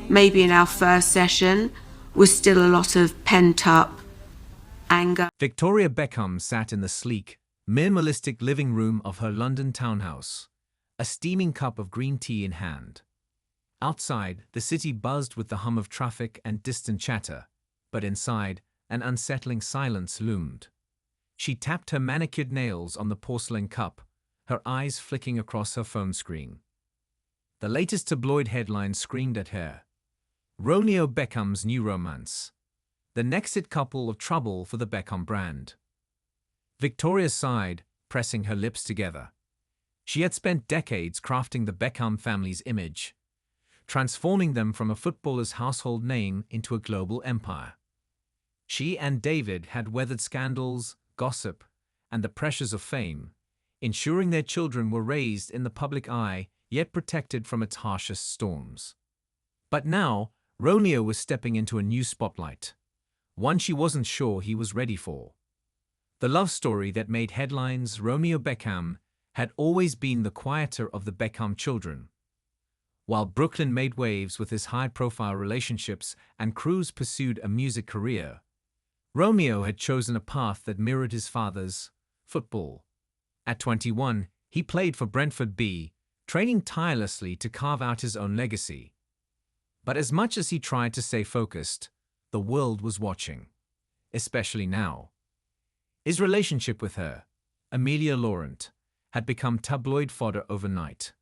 maybe in our first session, was still a lot of pent-up anger. Victoria Beckham sat in the sleek, minimalistic living room of her London townhouse, a steaming cup of green tea in hand. Outside, the city buzzed with the hum of traffic and distant chatter, but inside, an unsettling silence loomed. She tapped her manicured nails on the porcelain cup, her eyes flicking across her phone screen. The latest tabloid headline screamed at her. Romeo Beckham's new romance. The next hit couple of trouble for the Beckham brand. Victoria sighed, pressing her lips together. She had spent decades crafting the Beckham family's image, transforming them from a footballer's household name into a global empire. She and David had weathered scandals, gossip, and the pressures of fame, ensuring their children were raised in the public eye, yet protected from its harshest storms. But now, Romeo was stepping into a new spotlight, one she wasn't sure he was ready for. The love story that made headlines, Romeo Beckham, had always been the quieter of the Beckham children. While Brooklyn made waves with his high-profile relationships and Cruz pursued a music career, Romeo had chosen a path that mirrored his father's: football. At 21, he played for Brentford B, training tirelessly to carve out his own legacy. But as much as he tried to stay focused, the world was watching, especially now. His relationship with her, Amelia Laurent, had become tabloid fodder overnight.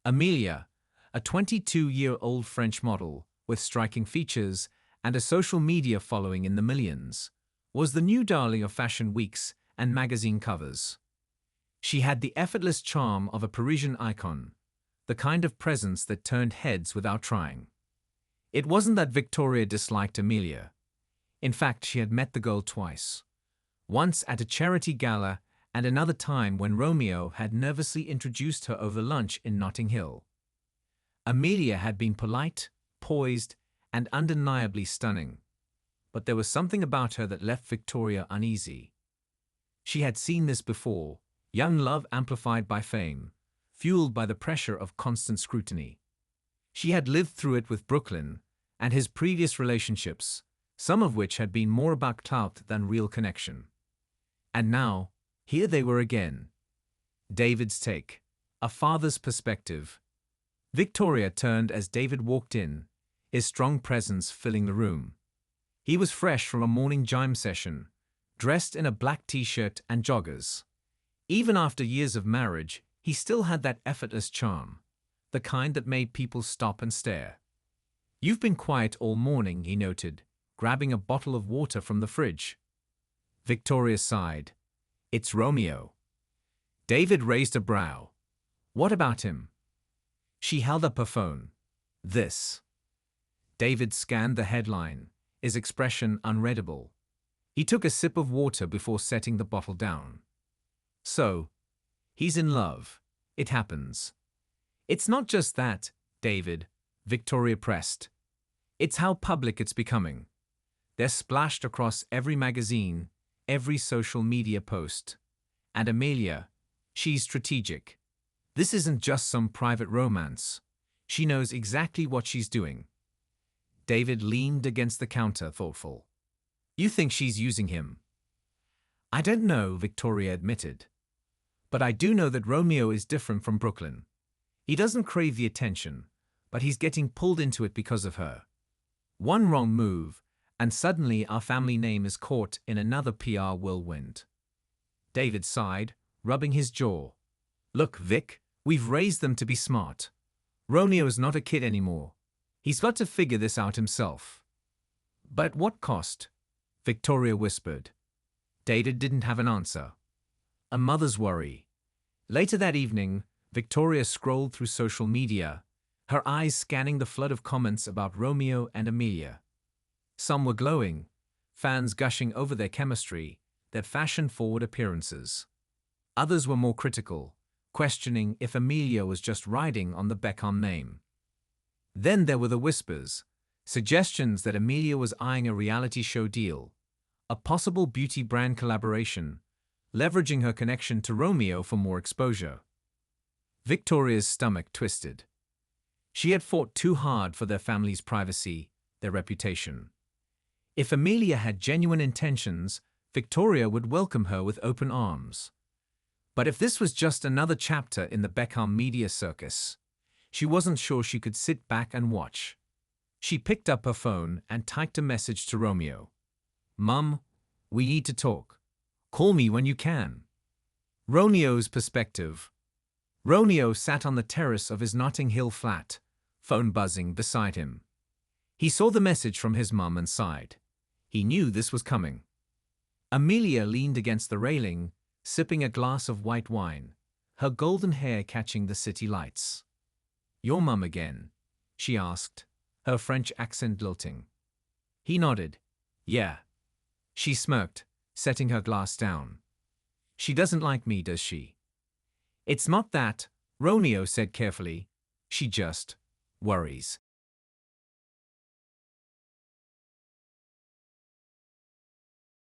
Amelia, a 22-year-old French model with striking features and a social media following in the millions, was the new darling of fashion weeks and magazine covers. She had the effortless charm of a Parisian icon, the kind of presence that turned heads without trying. It wasn't that Victoria disliked Amelia. In fact, she had met the girl twice. Once at a charity gala and another time when Romeo had nervously introduced her over lunch in Notting Hill. Amelia had been polite, poised, and undeniably stunning. But there was something about her that left Victoria uneasy. She had seen this before: young love amplified by fame, fueled by the pressure of constant scrutiny. She had lived through it with Brooklyn and his previous relationships, some of which had been more about clout than real connection. And now, here they were again. David's take, a father's perspective. Victoria turned as David walked in, his strong presence filling the room. He was fresh from a morning gym session, dressed in a black t-shirt and joggers. Even after years of marriage, he still had that effortless charm, the kind that made people stop and stare. "You've been quiet all morning," he noted, grabbing a bottle of water from the fridge. Victoria sighed. "It's Romeo." David raised a brow. "What about him?" She held up her phone. "This." David scanned the headline, his expression unreadable. He took a sip of water before setting the bottle down. "So, he's in love. It happens." "It's not just that, David," Victoria pressed. "It's how public it's becoming. They're splashed across every magazine, every social media post. And Amelia, she's strategic. This isn't just some private romance. She knows exactly what she's doing." David leaned against the counter, thoughtful. "You think she's using him?" "I don't know," Victoria admitted. "But I do know that Romeo is different from Brooklyn. He doesn't crave the attention, but he's getting pulled into it because of her. One wrong move, and suddenly our family name is caught in another PR whirlwind." David sighed, rubbing his jaw. "Look, Vic, we've raised them to be smart. Romeo is not a kid anymore. He's got to figure this out himself." "But at what cost?" Victoria whispered. David didn't have an answer. A mother's worry. Later that evening, Victoria scrolled through social media, her eyes scanning the flood of comments about Romeo and Amelia. Some were glowing, fans gushing over their chemistry, their fashion-forward appearances. Others were more critical, questioning if Amelia was just riding on the Beckham name. Then there were the whispers, suggestions that Amelia was eyeing a reality show deal, a possible beauty brand collaboration, leveraging her connection to Romeo for more exposure. Victoria's stomach twisted. She had fought too hard for their family's privacy, their reputation. If Amelia had genuine intentions, Victoria would welcome her with open arms. But if this was just another chapter in the Beckham media circus, she wasn't sure she could sit back and watch. She picked up her phone and typed a message to Romeo. "Mum, we need to talk. Call me when you can." Romeo's perspective. Romeo sat on the terrace of his Notting Hill flat, phone buzzing beside him. He saw the message from his mum and sighed. He knew this was coming. Amelia leaned against the railing, sipping a glass of white wine, her golden hair catching the city lights. "Your mum again?" she asked, her French accent lilting. He nodded. "Yeah." She smirked, setting her glass down. "She doesn't like me, does she?" "It's not that," Romeo said carefully. "She just worries."